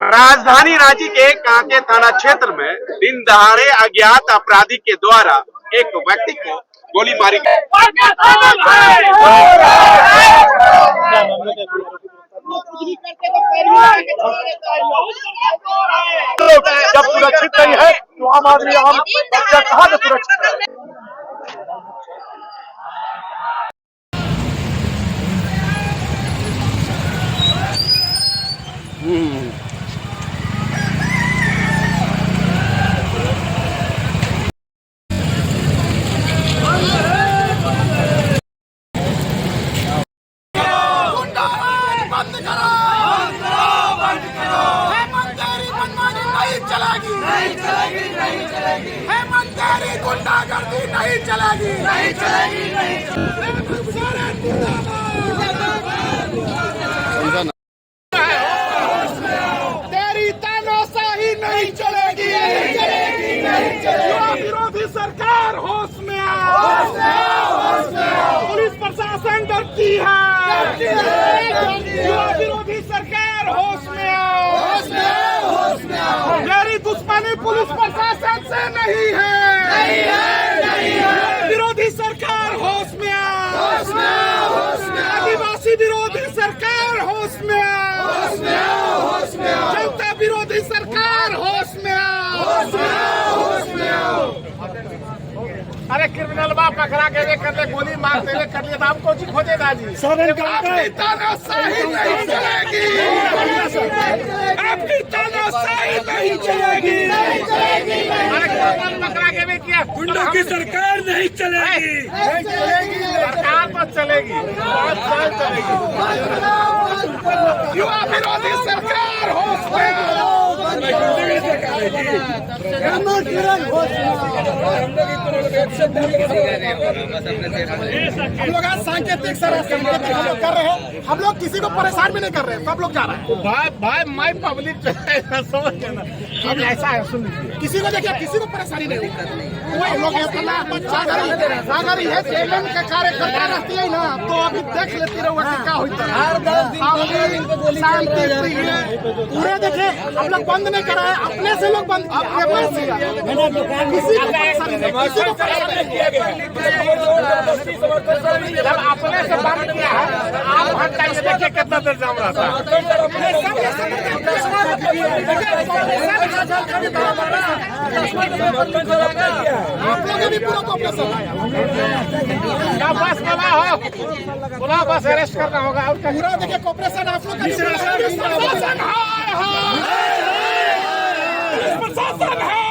राजधानी रांची के कांके थाना क्षेत्र में दिन दहाड़े अज्ञात अपराधी के द्वारा एक व्यक्ति को गोली मारी गई। जब सुरक्षित नहीं है तो आम आदमी आम बच्चा कहाँ से सुरक्षित है। गुंडागर्दी नहीं चलेगी, नहीं चलेगी, नहीं चलेगी। तेरी तानाशाही नहीं चलेगी, नहीं चलेगी, नहीं चलेगी। विरोधी सरकार होश में आओ, पुलिस प्रशासन डरती है, विरोधी सरकार होश में आओ, मेरी दुश्मनी पुलिस प्रशासन से नहीं है, विरोधी सरकार होश में आओ, आदिवासी विरोधी सरकार होश में आओ, जनता विरोधी सरकार होश में आओ। अरे क्रिमिनल बा पकड़ा के कर ले, गोली मार दे कर लिए, हम को खोजेगा जी। आपकी तानाशाही नहीं चलेगी, आपकी तानाशाही नहीं चलेगी। अरे क्रिमिनल पकड़ा के भी किया, गुंडों की सरकार नहीं चलेगी, नहीं चलेगी, सरकार तो चलेगी, युवा विरोधी सरकार होश में आओ। हम लोग आज सांकेतिक कर रहे हैं, हम लोग किसी को परेशान भी नहीं कर रहे हैं, सब लोग जा रहे हैं। भाई मैं पब्लिक समझ लेना, अब ऐसा है, सुन किसी को देखिए, किसी को परेशानी नहीं होगी। हम लोग अगर ये चैनल के कार्यकर्ता रहती है ना तो अभी देख लेती रहो क्या होता है। शांति पूरे देखिए, हम लोग बंद नहीं कर रहे हैं, अपने से लोग बंद किया, किसी को परेशानी नहीं, किसी को परेशानी नहीं किया गया। जब अपने से बंद किया है, आप घंटा ये देखिए कितना देर जाम रहा था। आप लोग भी पूरा कॉपरेशन क्या बस बोला हो, बोला बस अरेस्ट करना होगा और पूरा देखिए कॉपरेशन आप लोग का प्रशासन है,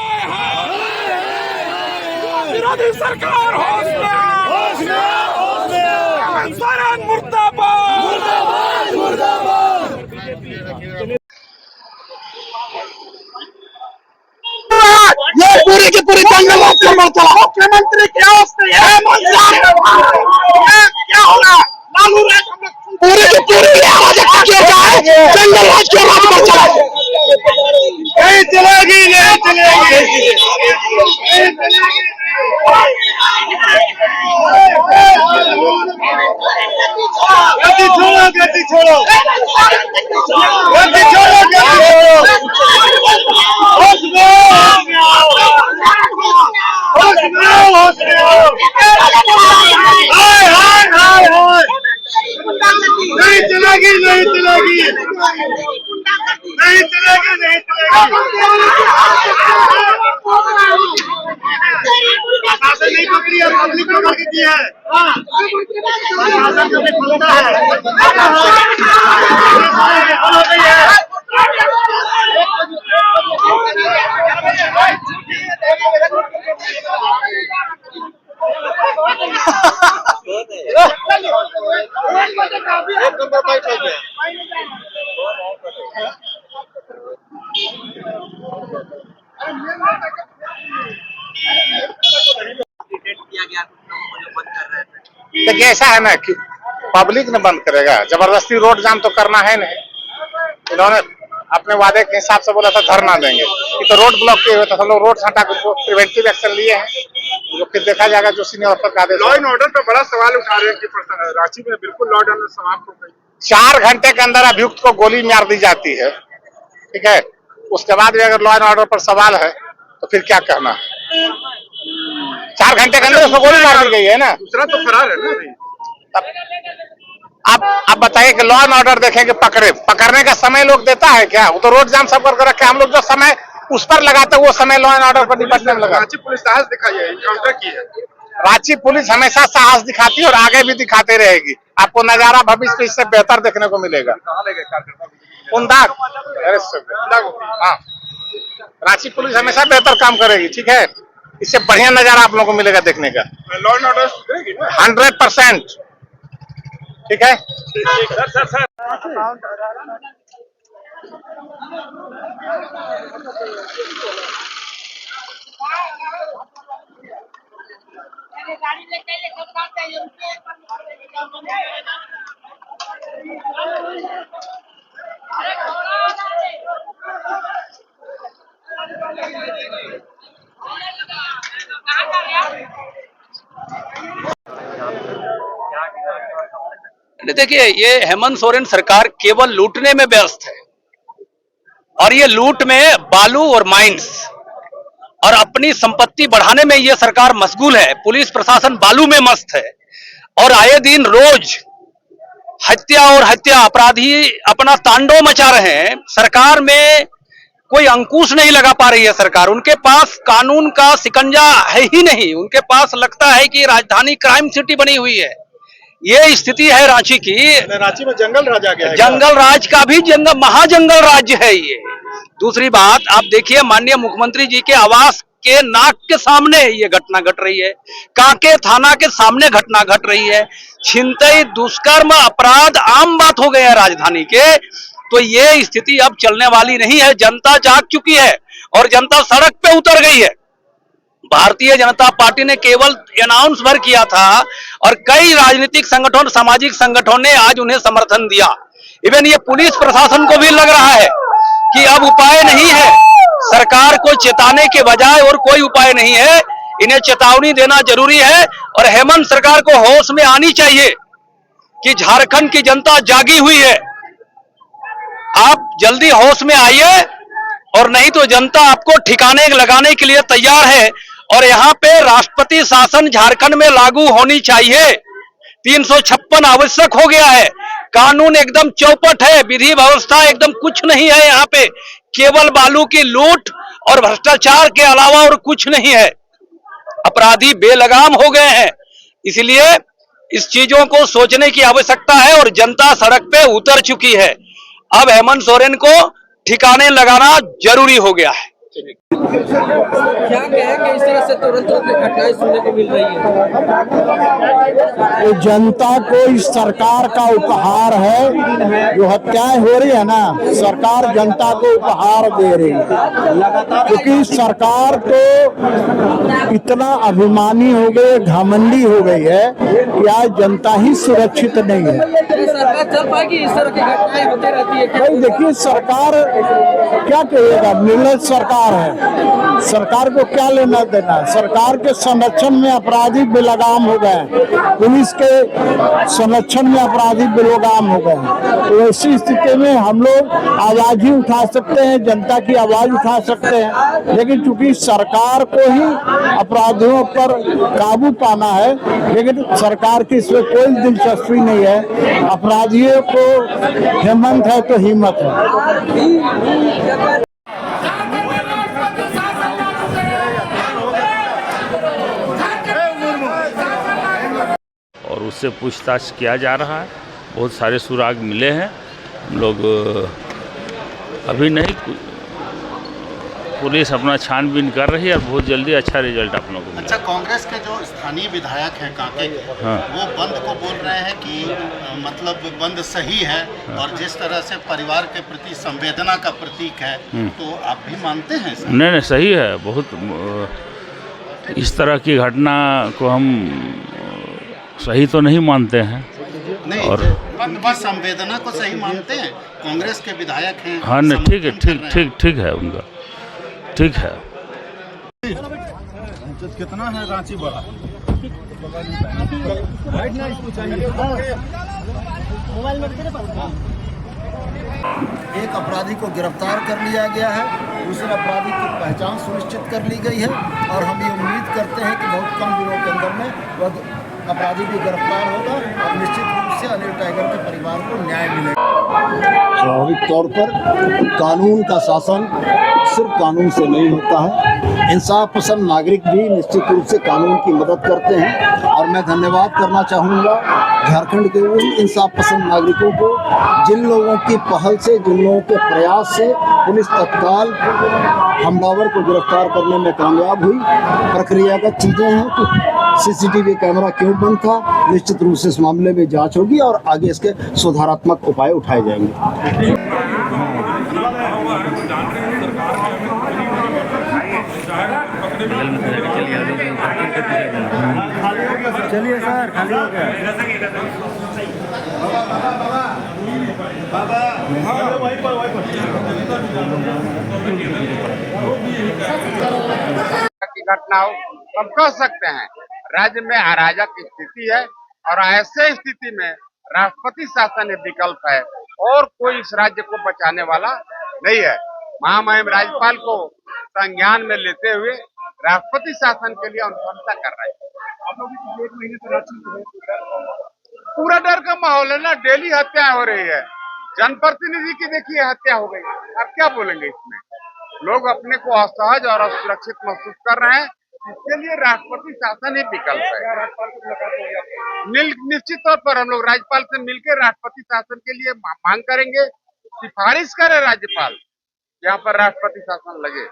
विरोधी सरकार होश में आओ, मुर्दाबाद, मुर्दाबाद, मुर्दाबाद। ये पूरी की पूरी दंगल मुख्यमंत्री क्या क्या होगा, लालू राज पूरी की पूरी जंगल राज के राज पर चला, नहीं चलेगी, नहीं चलेगी, गति छोड़ो, गति छोड़ो, गति छोड़ो, गति छोड़ो, होश में आओ, होश में आओ, होश में आओ। हाय हाय हाय हाय, नहीं चलेगी, नहीं चलेगी, नहीं चलेगी, नहीं प्रशासन नहीं पकड़ी है, पब्लिक पकड़ के दी है। प्रशासन कभी खुलता है, देखिए ऐसा है ना कि पब्लिक ने बंद करेगा, जबरदस्ती रोड जाम तो करना है नहीं। इन्होंने अपने वादे के हिसाब से बोला था धरना देंगे, तो रोड ब्लॉक किए हुए थे, हम लोग रोड हटा कर प्रिवेंटिव एक्शन लिए हैं, जो फिर देखा जाएगा जो सीनियर ऑफिसर का आदेश। लॉ एंड ऑर्डर पे बड़ा सवाल उठा रहे हैं कि रांची में बिल्कुल लॉ एंड ऑर्डर समाप्त हो गई। 4 घंटे के अंदर अभियुक्त को गोली मार दी जाती है, ठीक है, उसके बाद भी अगर लॉ एंड ऑर्डर पर सवाल है तो फिर क्या कहना है। 4 घंटे के अंदर उसको गोली मार दी गई है ना। दूसरा तो फरार है ना अभी। आप बताइए कि लॉ एंड ऑर्डर देखेंगे, पकड़ने का समय लोग देता है क्या? वो तो रोड जाम सब करके रखे, हम लोग जो समय उस पर लगाते वो समय लॉ एंड ऑर्डर पर निपटने में लगा। रांची पुलिस साहस दिखाई है, एनकाउंटर की है। रांची पुलिस हमेशा साहस दिखाती है और आगे भी दिखाते रहेगी। आपको नजारा भविष्य में इससे बेहतर देखने को मिलेगा। हाँ, रांची पुलिस हमेशा बेहतर काम करेगी, ठीक है, इससे बढ़िया नजारा आप लोगों को मिलेगा देखने का। लॉ एंड ऑर्डर सुधरेगी ना? 100%, ठीक है। सर देखिए, ये हेमंत सोरेन सरकार केवल लूटने में व्यस्त है और ये लूट में बालू और माइंस और अपनी संपत्ति बढ़ाने में ये सरकार मशगूल है। पुलिस प्रशासन बालू में मस्त है और आए दिन रोज हत्या अपराधी अपना तांडव मचा रहे हैं। सरकार में कोई अंकुश नहीं लगा पा रही है सरकार। उनके पास कानून का शिकंजा है ही नहीं। उनके पास लगता है कि राजधानी क्राइम सिटी बनी हुई है। ये स्थिति है रांची की। रांची में जंगल राज आ गया है। जंगल राज का भी महाजंगल राज्य है ये। दूसरी बात, आप देखिए, माननीय मुख्यमंत्री जी के आवास के नाक के सामने ये घटना घट रही है। कांके थाना के सामने घटना घट रही है। छिनतई, दुष्कर्म, अपराध आम बात हो गए हैं राजधानी के। तो ये स्थिति अब चलने वाली नहीं है। जनता जाग चुकी है और जनता सड़क पे उतर गई है। भारतीय जनता पार्टी ने केवल अनाउंस भर किया था और कई राजनीतिक संगठन, सामाजिक संगठनों ने आज उन्हें समर्थन दिया। इवन ये पुलिस प्रशासन को भी लग रहा है कि अब उपाय नहीं है। सरकार को चेताने के बजाय और कोई उपाय नहीं है। इन्हें चेतावनी देना जरूरी है और हेमंत सरकार को होश में आनी चाहिए कि झारखंड की जनता जागी हुई है। आप जल्दी होश में आइए और नहीं तो जनता आपको ठिकाने लगाने के लिए तैयार है। और यहाँ पे राष्ट्रपति शासन झारखंड में लागू होनी चाहिए। 356 आवश्यक हो गया है। कानून एकदम चौपट है, विधि व्यवस्था एकदम कुछ नहीं है। यहाँ पे केवल बालू की लूट और भ्रष्टाचार के अलावा और कुछ नहीं है। अपराधी बेलगाम हो गए हैं। इसलिए इस चीजों को सोचने की आवश्यकता है और जनता सड़क पे उतर चुकी है। अब हेमंत सोरेन को ठिकाने लगाना जरूरी हो गया है। क्या कहें कि इस तरह से तुरंत घटनाएं सुनने को मिल रही है? जनता को इस सरकार का उपहार है। जो हत्याएं हो रही है ना, सरकार जनता को उपहार दे रही है। क्योंकि सरकार तो इतना अभिमानी हो गई, घमंडी हो गई है कि आज जनता ही सुरक्षित नहीं है। सरकार चल पाएगी? इस तरह की घटनाएं होती रहती है। भाई देखिए, सरकार क्या कहेगा, निर्लज सरकार है। सरकार को क्या लेना देना। सरकार के संरक्षण में अपराधी बेलगाम हो गए, पुलिस के संरक्षण में अपराधी बेलगाम हो गए। तो ऐसी स्थिति में हम लोग आवाज ही उठा सकते हैं, जनता की आवाज उठा सकते हैं। लेकिन चूंकि सरकार को ही अपराधियों पर काबू पाना है, लेकिन सरकार की इसमें कोई दिलचस्पी नहीं है। अपराधियों को हिम्मत है तो हिम्मत है। और उससे पूछताछ किया जा रहा है। बहुत सारे सुराग मिले हैं। हम लोग अभी नहीं, पुलिस अपना छानबीन कर रही है और बहुत जल्दी अच्छा रिजल्ट आप लोगों को मिलेगा। अच्छा, कांग्रेस के जो स्थानीय विधायक हैं कांके के, हाँ, वो बंद को बोल रहे हैं कि मतलब बंद सही है, हाँ, और जिस तरह से परिवार के प्रति संवेदना का प्रतीक है, तो आप भी मानते हैं? नहीं, सही है। बहुत इस तरह की घटना को हम सही तो नहीं मानते हैं। नहीं, और उनकी संवेदना को सही मानते हैं? कांग्रेस के विधायक हैं। हाँ, नहीं, ठीक है, ठीक है, उनका ठीक है। कितना है रांची बड़ा? मोबाइल में एक अपराधी को गिरफ्तार कर लिया गया है, दूसरे अपराधी की पहचान सुनिश्चित कर ली गई है और हम ये उम्मीद करते हैं कि बहुत कम दिनों के अंदर में वह अपराधी भी गिरफ्तार होगा और निश्चित रूप से अनिल टाइगर के परिवार को न्याय मिलेगा। स्वाभाविक तौर पर कानून का शासन सिर्फ कानून से नहीं होता है, इंसाफ पसंद नागरिक भी निश्चित रूप से कानून की मदद करते हैं और मैं धन्यवाद करना चाहूँगा झारखंड के उन इंसाफ पसंद नागरिकों को जिन लोगों की पहल से, जिन लोगों के प्रयास से पुलिस तत्काल हमलावर को गिरफ्तार करने में कामयाब हुई। प्रक्रियागत चीजें हैं कि सीसीटीवी कैमरा क्यों बंद था, निश्चित रूप से इस मामले में जांच होगी और आगे इसके सुधारात्मक उपाय उठाए जाएंगे। चलिए सर, खाली हो गया। की घटना हो, हम कह सकते हैं राज्य में अराजक की स्थिति है और ऐसे स्थिति में राष्ट्रपति शासन एक विकल्प है और कोई इस राज्य को बचाने वाला नहीं है। महामहिम राज्यपाल को संज्ञान में लेते हुए राष्ट्रपति शासन के लिए अनुशंसा कर रहे हैं। पूरा डर का माहौल है ना, डेली हत्या हो रही है। जनप्रतिनिधि की देखिए हत्या हो गई, अब क्या बोलेंगे इसमें। लोग अपने को असहज और असुरक्षित महसूस कर रहे हैं, इसके लिए राष्ट्रपति शासन ही विकल्प है। निश्चित तौर पर हम लोग राज्यपाल से मिलकर राष्ट्रपति शासन के लिए मांग करेंगे, सिफारिश करे राज्यपाल यहाँ पर राष्ट्रपति शासन लगे।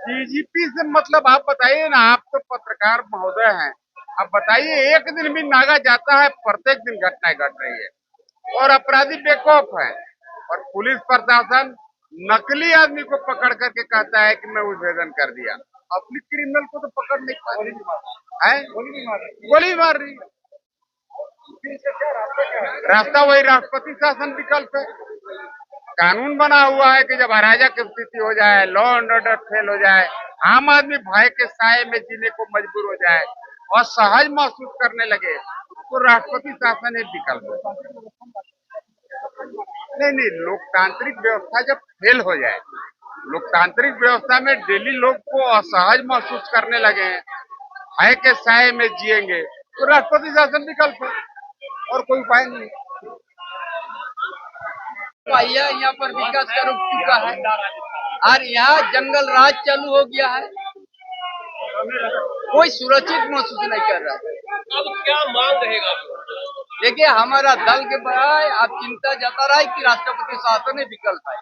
डीजीपी से मतलब आप बताइए ना, आप तो पत्रकार महोदय हैं, आप बताइए एक दिन भी नागा जाता है, प्रत्येक दिन घटनाएं घट रही है और अपराधी बेखौफ है और पुलिस प्रशासन नकली आदमी को पकड़ करके कहता है कि मैं उद्भेदन कर दिया। अपनी क्रिमिनल को तो पकड़ नहीं पा रही है, गोली मार रही। रास्ता वही राष्ट्रपति शासन विकल्प है। कानून बना हुआ है कि जब अराजक स्थिति हो जाए, लॉ एंड ऑर्डर फेल हो जाए, आम आदमी भय के साए में जीने को मजबूर हो जाए और सहज महसूस करने लगे, तो राष्ट्रपति शासन एक विकल्प है। नहीं, लोकतांत्रिक व्यवस्था जब फेल हो जाए, लोकतांत्रिक व्यवस्था में डेली लोग को असहज महसूस करने लगे हैं, भय के साए में जिएंगे, तो राष्ट्रपति शासन विकल्प है और कोई उपाय नहीं। यहाँ पर विकास का रुक चुका है और यहाँ जंगल राज चालू हो गया है, कोई सुरक्षित महसूस नहीं कर रहा है। अब क्या मांग रहेगा? देखिए, हमारा दल के बजाय आप चिंता जता रहा है कि राष्ट्रपति शासन विकल्प है।